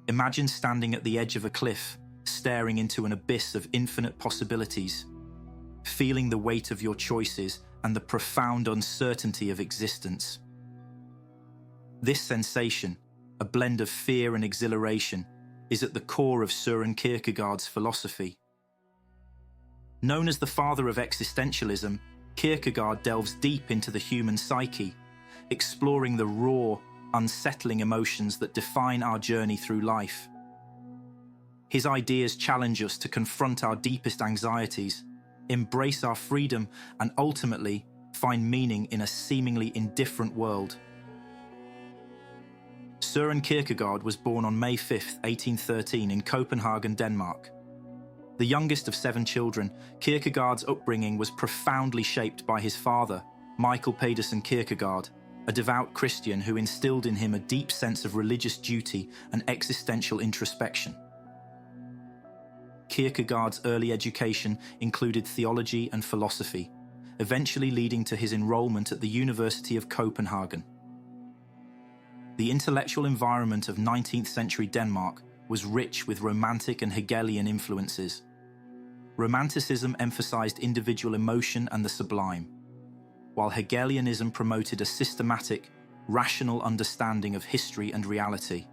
Imagine standing at the edge of a cliff, staring into an abyss of infinite possibilities, feeling the weight of your choices and the profound uncertainty of existence. This sensation, a blend of fear and exhilaration, is at the core of Søren Kierkegaard's philosophy. Known as the father of existentialism, Kierkegaard delves deep into the human psyche, exploring the raw, unsettling emotions that define our journey through life. His ideas challenge us to confront our deepest anxieties, embrace our freedom, and ultimately find meaning in a seemingly indifferent world. Søren Kierkegaard was born on May 5, 1813 in Copenhagen, Denmark. The youngest of 7 children, Kierkegaard's upbringing was profoundly shaped by his father, Michael Pedersen Kierkegaard, a devout Christian who instilled in him a deep sense of religious duty and existential introspection. Kierkegaard's early education included theology and philosophy, eventually leading to his enrollment at the University of Copenhagen. The intellectual environment of 19th century Denmark was rich with Romantic and Hegelian influences. Romanticism emphasized individual emotion and the sublime, while Hegelianism promoted a systematic, rational understanding of history and reality.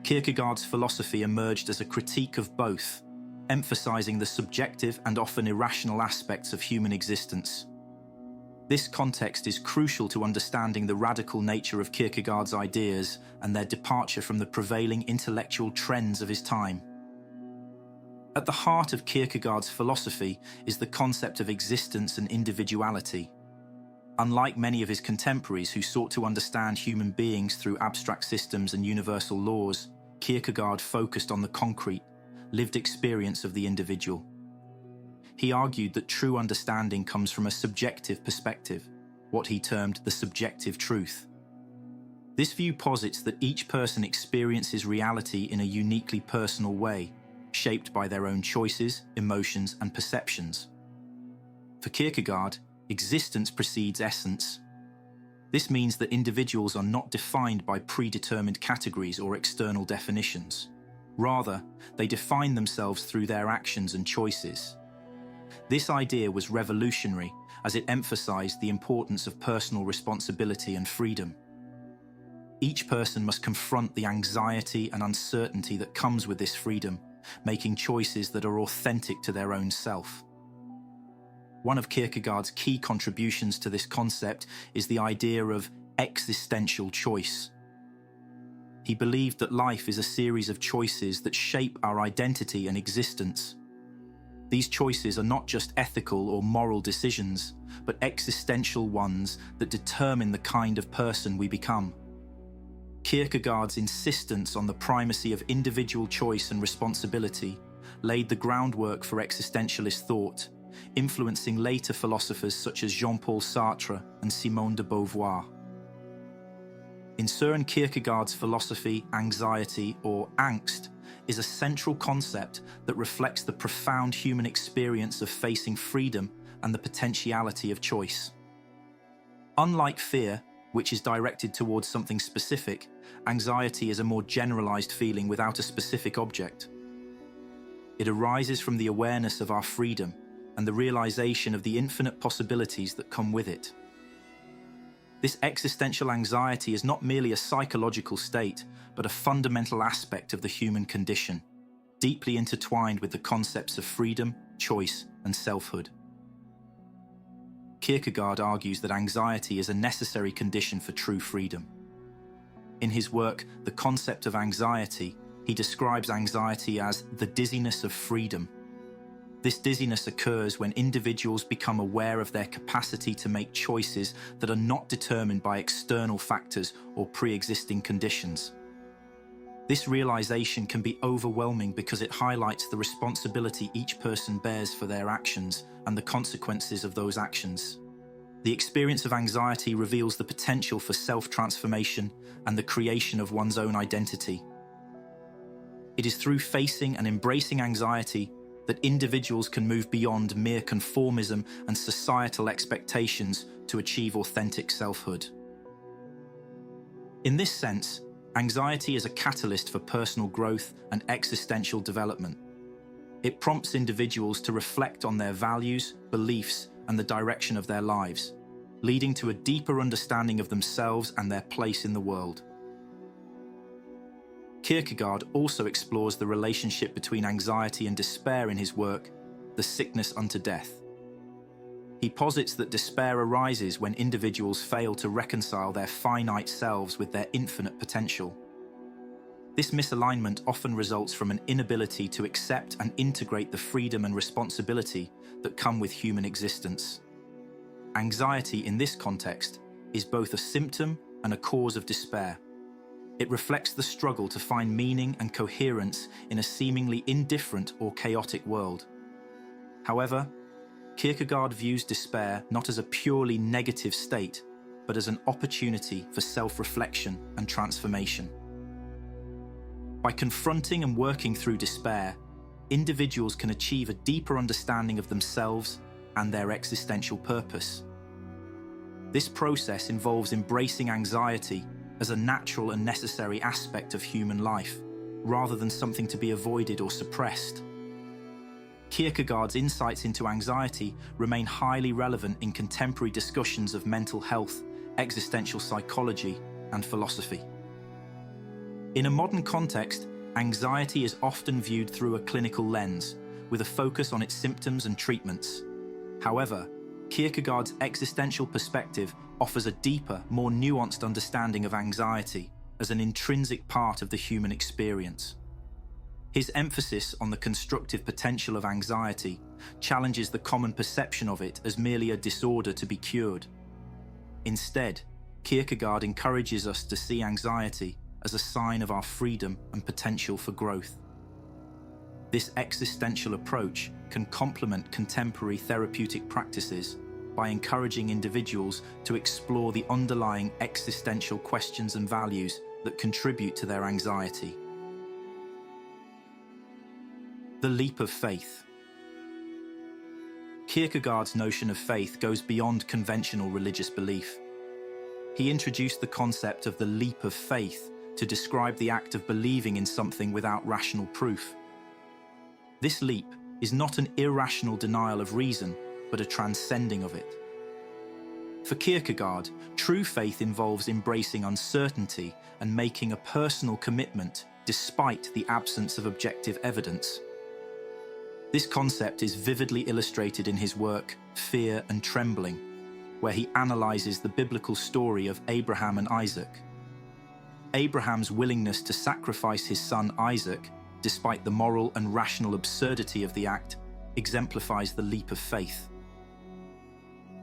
Kierkegaard's philosophy emerged as a critique of both, emphasizing the subjective and often irrational aspects of human existence. This context is crucial to understanding the radical nature of Kierkegaard's ideas and their departure from the prevailing intellectual trends of his time. At the heart of Kierkegaard's philosophy is the concept of existence and individuality. Unlike many of his contemporaries who sought to understand human beings through abstract systems and universal laws, Kierkegaard focused on the concrete, lived experience of the individual. He argued that true understanding comes from a subjective perspective, what he termed the subjective truth. This view posits that each person experiences reality in a uniquely personal way, shaped by their own choices, emotions, and perceptions. For Kierkegaard, existence precedes essence. This means that individuals are not defined by predetermined categories or external definitions. Rather, they define themselves through their actions and choices. This idea was revolutionary as it emphasized the importance of personal responsibility and freedom. Each person must confront the anxiety and uncertainty that comes with this freedom, making choices that are authentic to their own self. One of Kierkegaard's key contributions to this concept is the idea of existential choice. He believed that life is a series of choices that shape our identity and existence. These choices are not just ethical or moral decisions, but existential ones that determine the kind of person we become. Kierkegaard's insistence on the primacy of individual choice and responsibility laid the groundwork for existentialist thought, influencing later philosophers such as Jean-Paul Sartre and Simone de Beauvoir. In Søren Kierkegaard's philosophy, anxiety, or angst, is a central concept that reflects the profound human experience of facing freedom and the potentiality of choice. Unlike fear, which is directed towards something specific, anxiety is a more generalized feeling without a specific object. It arises from the awareness of our freedom and the realization of the infinite possibilities that come with it. This existential anxiety is not merely a psychological state, but a fundamental aspect of the human condition, deeply intertwined with the concepts of freedom, choice, and selfhood. Kierkegaard argues that anxiety is a necessary condition for true freedom. In his work, The Concept of Anxiety, he describes anxiety as the dizziness of freedom. This dizziness occurs when individuals become aware of their capacity to make choices that are not determined by external factors or pre-existing conditions. This realization can be overwhelming because it highlights the responsibility each person bears for their actions and the consequences of those actions. The experience of anxiety reveals the potential for self-transformation and the creation of one's own identity. It is through facing and embracing anxiety that individuals can move beyond mere conformism and societal expectations to achieve authentic selfhood. In this sense, Anxiety is a catalyst for personal growth and existential development. It prompts individuals to reflect on their values, beliefs, and the direction of their lives, leading to a deeper understanding of themselves and their place in the world. Kierkegaard also explores the relationship between anxiety and despair in his work, The Sickness unto Death. He posits that despair arises when individuals fail to reconcile their finite selves with their infinite potential. This misalignment often results from an inability to accept and integrate the freedom and responsibility that come with human existence. Anxiety in this context is both a symptom and a cause of despair. It reflects the struggle to find meaning and coherence in a seemingly indifferent or chaotic world. However, Kierkegaard views despair not as a purely negative state, but as an opportunity for self-reflection and transformation. By confronting and working through despair, individuals can achieve a deeper understanding of themselves and their existential purpose. This process involves embracing anxiety as a natural and necessary aspect of human life, rather than something to be avoided or suppressed. Kierkegaard's insights into anxiety remain highly relevant in contemporary discussions of mental health, existential psychology, and philosophy. In a modern context, anxiety is often viewed through a clinical lens, with a focus on its symptoms and treatments. However, Kierkegaard's existential perspective offers a deeper, more nuanced understanding of anxiety as an intrinsic part of the human experience. His emphasis on the constructive potential of anxiety challenges the common perception of it as merely a disorder to be cured. Instead, Kierkegaard encourages us to see anxiety as a sign of our freedom and potential for growth. This existential approach can complement contemporary therapeutic practices by encouraging individuals to explore the underlying existential questions and values that contribute to their anxiety. The leap of faith. Kierkegaard's notion of faith goes beyond conventional religious belief. He introduced the concept of the leap of faith to describe the act of believing in something without rational proof. This leap is not an irrational denial of reason, but a transcending of it. For Kierkegaard, true faith involves embracing uncertainty and making a personal commitment despite the absence of objective evidence. This concept is vividly illustrated in his work, Fear and Trembling, where he analyzes the biblical story of Abraham and Isaac. Abraham's willingness to sacrifice his son Isaac, despite the moral and rational absurdity of the act, exemplifies the leap of faith.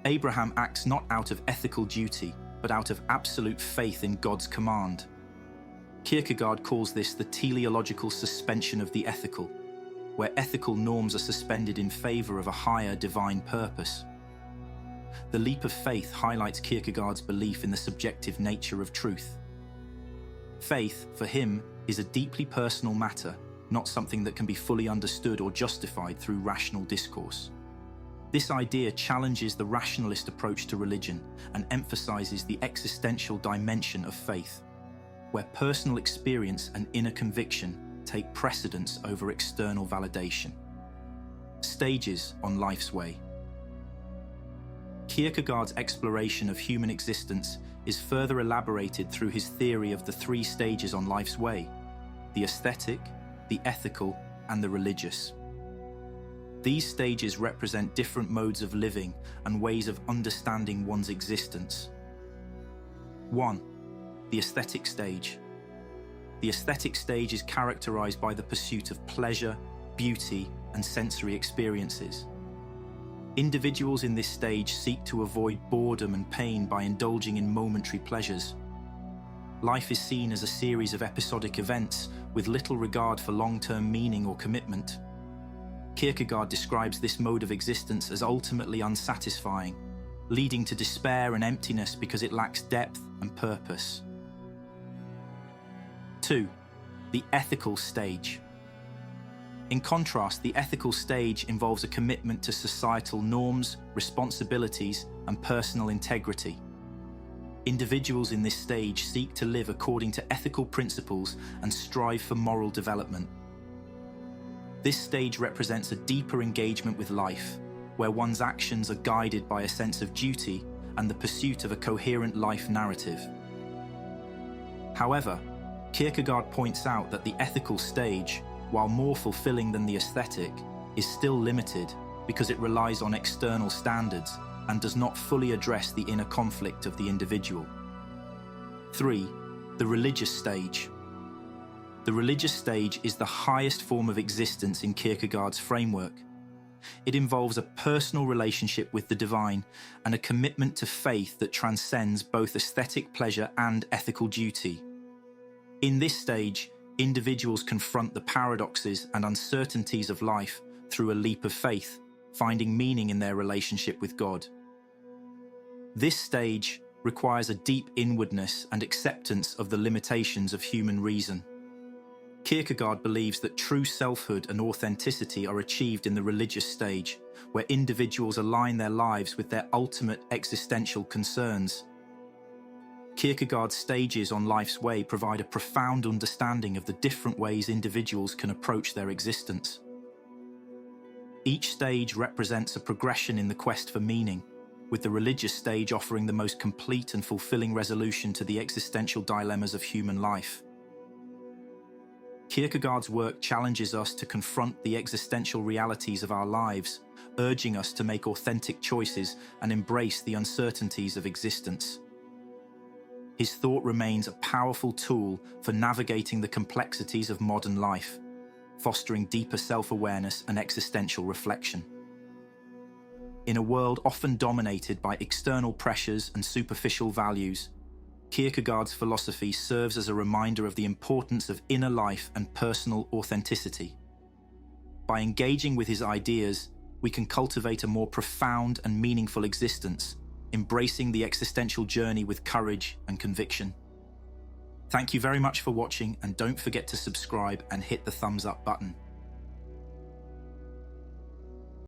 Abraham acts not out of ethical duty, but out of absolute faith in God's command. Kierkegaard calls this the teleological suspension of the ethical, where ethical norms are suspended in favor of a higher divine purpose. The leap of faith highlights Kierkegaard's belief in the subjective nature of truth. Faith, for him, is a deeply personal matter, not something that can be fully understood or justified through rational discourse. This idea challenges the rationalist approach to religion and emphasizes the existential dimension of faith, where personal experience and inner conviction take precedence over external validation. Stages on life's way. Kierkegaard's exploration of human existence is further elaborated through his theory of the three stages on life's way: the aesthetic, the ethical, and the religious. These stages represent different modes of living and ways of understanding one's existence. 1. The aesthetic stage. The aesthetic stage is characterized by the pursuit of pleasure, beauty, and sensory experiences. Individuals in this stage seek to avoid boredom and pain by indulging in momentary pleasures. Life is seen as a series of episodic events with little regard for long-term meaning or commitment. Kierkegaard describes this mode of existence as ultimately unsatisfying, leading to despair and emptiness because it lacks depth and purpose. 2. The ethical stage. In contrast, the ethical stage involves a commitment to societal norms, responsibilities, and personal integrity. Individuals in this stage seek to live according to ethical principles and strive for moral development. This stage represents a deeper engagement with life, where one's actions are guided by a sense of duty and the pursuit of a coherent life narrative. However, Kierkegaard points out that the ethical stage, while more fulfilling than the aesthetic, is still limited because it relies on external standards and does not fully address the inner conflict of the individual. 3. The religious stage. The religious stage is the highest form of existence in Kierkegaard's framework. It involves a personal relationship with the divine and a commitment to faith that transcends both aesthetic pleasure and ethical duty. In this stage, individuals confront the paradoxes and uncertainties of life through a leap of faith, finding meaning in their relationship with God. This stage requires a deep inwardness and acceptance of the limitations of human reason. Kierkegaard believes that true selfhood and authenticity are achieved in the religious stage, where individuals align their lives with their ultimate existential concerns. Kierkegaard's stages on life's way provide a profound understanding of the different ways individuals can approach their existence. Each stage represents a progression in the quest for meaning, with the religious stage offering the most complete and fulfilling resolution to the existential dilemmas of human life. Kierkegaard's work challenges us to confront the existential realities of our lives, urging us to make authentic choices and embrace the uncertainties of existence. His thought remains a powerful tool for navigating the complexities of modern life, fostering deeper self-awareness and existential reflection. In a world often dominated by external pressures and superficial values, Kierkegaard's philosophy serves as a reminder of the importance of inner life and personal authenticity. By engaging with his ideas, we can cultivate a more profound and meaningful existence, embracing the existential journey with courage and conviction. Thank you very much for watching, and don't forget to subscribe and hit the thumbs up button.